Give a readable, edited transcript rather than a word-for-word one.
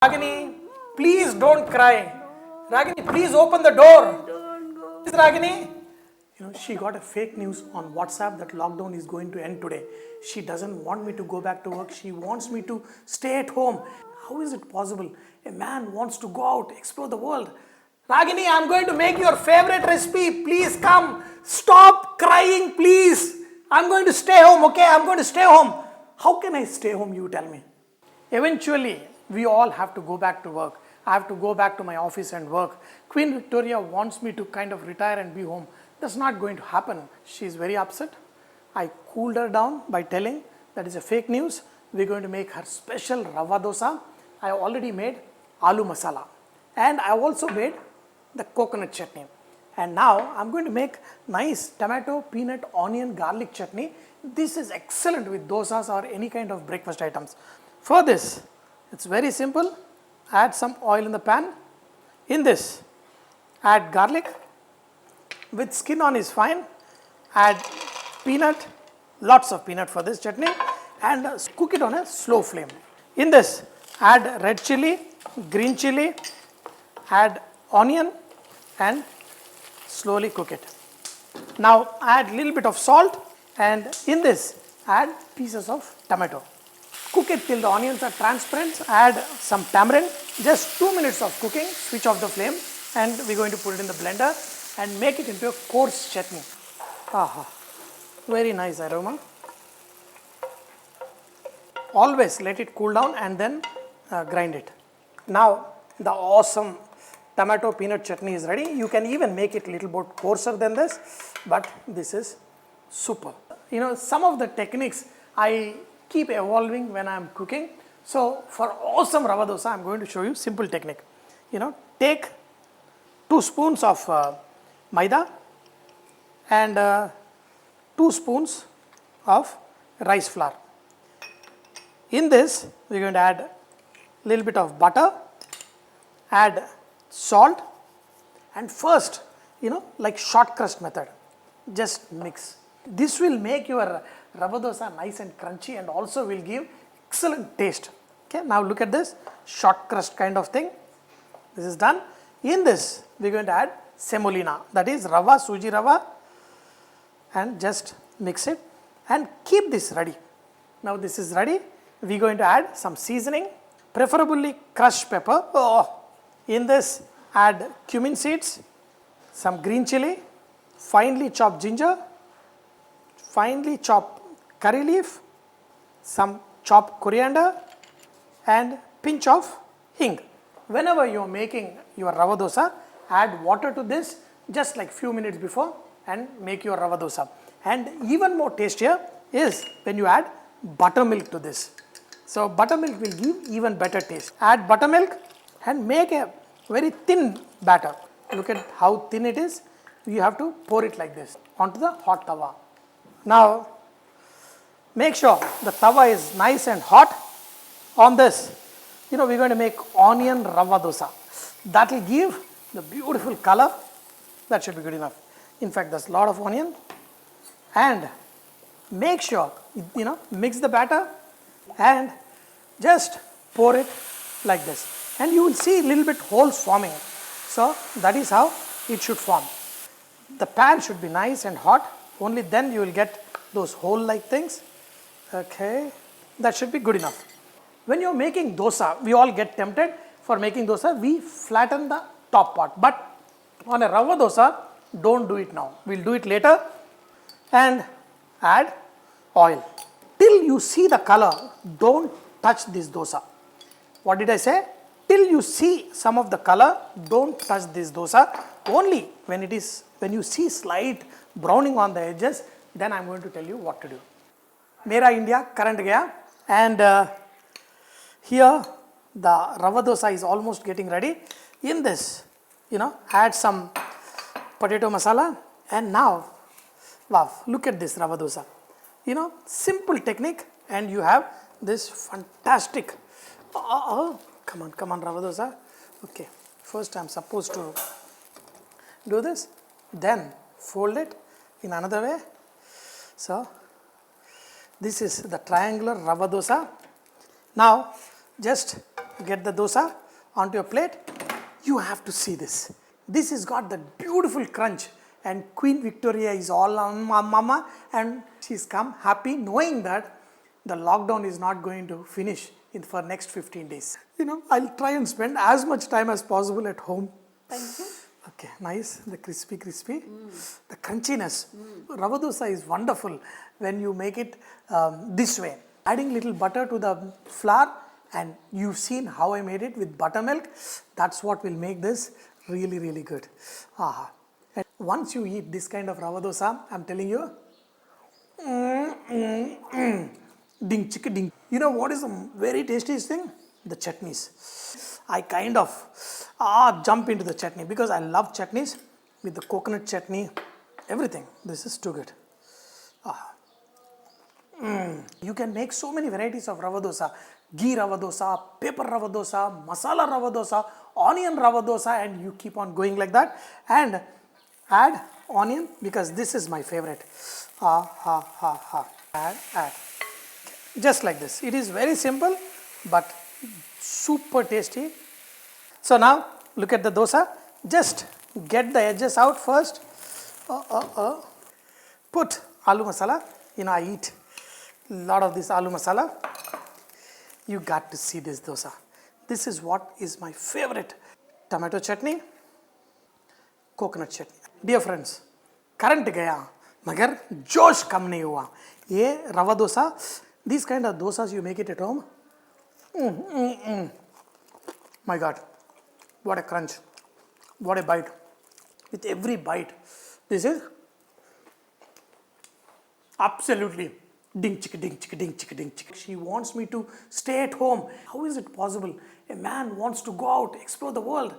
Ragini, please don't cry. Ragini, please open the door. Please, Ragini. She got a fake news on WhatsApp that lockdown is going to end today. She doesn't want me to go back to work. She wants me to stay at home. How is it possible? A man wants to go out, explore the world. Ragini, I'm going to make your favorite recipe. Please come. Stop crying, please. I'm going to stay home, okay? I'm going to stay home. How can I stay home, you tell me? Eventually, we all have to go back to work. I have to go back to my office and work. Queen Victoria wants me to kind of retire and be home. That's not going to happen. She is very upset. I cooled her down by telling that is a fake news. We're going to make her special Rava Dosa. I already made aloo masala. And I also made the coconut chutney. And now I'm going to make nice tomato, peanut, onion, garlic chutney. This is excellent with dosas or any kind of breakfast items. For this, it's very simple. Add some oil in the pan. In this, add garlic. With skin on is fine. Add peanut, lots of peanut for this chutney, and cook it on a slow flame. In this, add red chilli, green chilli, add onion, and slowly cook it. Now add little bit of salt, and in this add pieces of tomato. Cook it till the onions are transparent. Add some tamarind. Just 2 minutes of cooking. Switch off the flame, and we're going to put it in the blender and make it into a coarse chutney. Aha, very nice aroma. Always let it cool down and then grind it. Now the awesome tomato peanut chutney is ready. You can even make it a little bit coarser than this, but this is super. Some of the techniques I keep evolving when I am cooking. So for awesome Rava Dosa, I am going to show you simple technique. Take 2 spoons of maida and 2 spoons of rice flour. In this, we are going to add a little bit of butter, add salt, and first, like short crust method, just mix. This will make your Rava Dosa nice and crunchy and also will give excellent taste. Okay, now look at this short crust kind of thing. This is done. In this, we are going to add semolina, that is rava, sooji rava, and just mix it and keep this ready. Now this is ready. We are going to add some seasoning, preferably crushed pepper. In this, add cumin seeds, some green chilli, finely chopped ginger, finely chopped curry leaf, some chopped coriander, and pinch of hing. Whenever you are making your Rava Dosa, add water to this just like few minutes before and make your Rava Dosa. And even more tastier is when you add buttermilk to this. So buttermilk will give even better taste. Add buttermilk and make a very thin batter. Look at how thin it is. You have to pour it like this onto the hot tawa. Now make sure the tawa is nice and hot. On this, we're going to make onion Rava Dosa. That will give the beautiful color. That should be good enough. In fact, there's a lot of onion. And make sure, mix the batter and just pour it like this. And you will see a little bit holes forming. So that is how it should form. The pan should be nice and hot. Only then you will get those hole-like things. Okay, that should be good enough. When you're making dosa, we all get tempted for making dosa. We flatten the top part. But on a Rava Dosa, don't do it now. We'll do it later. And add oil. Till you see the color, don't touch this dosa. What did I say? Till you see some of the color, don't touch this dosa. Only when you see slight browning on the edges, then I'm going to tell you what to do. Mera India current gaya, and here the Rava Dosa is almost getting ready. In this, add some potato masala, and now, wow, look at this Rava Dosa. Simple technique, and you have this fantastic. Come on, Rava Dosa. Okay, first I'm supposed to do this, then fold it in another way. So this is the triangular Rava Dosa. Now just get the dosa onto your plate. You have to see this. This has got the beautiful crunch, and Queen Victoria is all on mama, and she's come happy knowing that the lockdown is not going to finish for next 15 days. I'll try and spend as much time as possible at home. Thank you. Okay, nice. The crispy. The crunchiness. Rava dosa is wonderful when you make it this way. Adding little butter to the flour, and you've seen how I made it with buttermilk. That's what will make this really, really good. And once you eat this kind of rava dosa, I'm telling you, ding chicka ding. You know what is the very tastiest thing? The chutneys. I kind of jump into the chutney because I love chutneys with the coconut chutney, everything. This is too good. You can make so many varieties of rava dosa. Ghee rava dosa, pepper rava dosa, masala rava dosa, onion rava dosa, and you keep on going like that. And add onion because this is my favorite. Add. Just like this. It is very simple but super tasty. So now look at the dosa. Just get the edges out first. Put aloo masala. I eat a lot of this aloo masala. You got to see this dosa. This is what is my favorite. Tomato chutney, coconut chutney. Dear friends, current gaya, magar josh kam nahi hua. Ye rava dosa, these kind of dosas you make it at home. My God, what a crunch, what a bite. With every bite, this is absolutely ding chicka ding chicka ding chicka ding chicka. She wants me to stay at home. How is it possible? A man wants to go out, explore the world.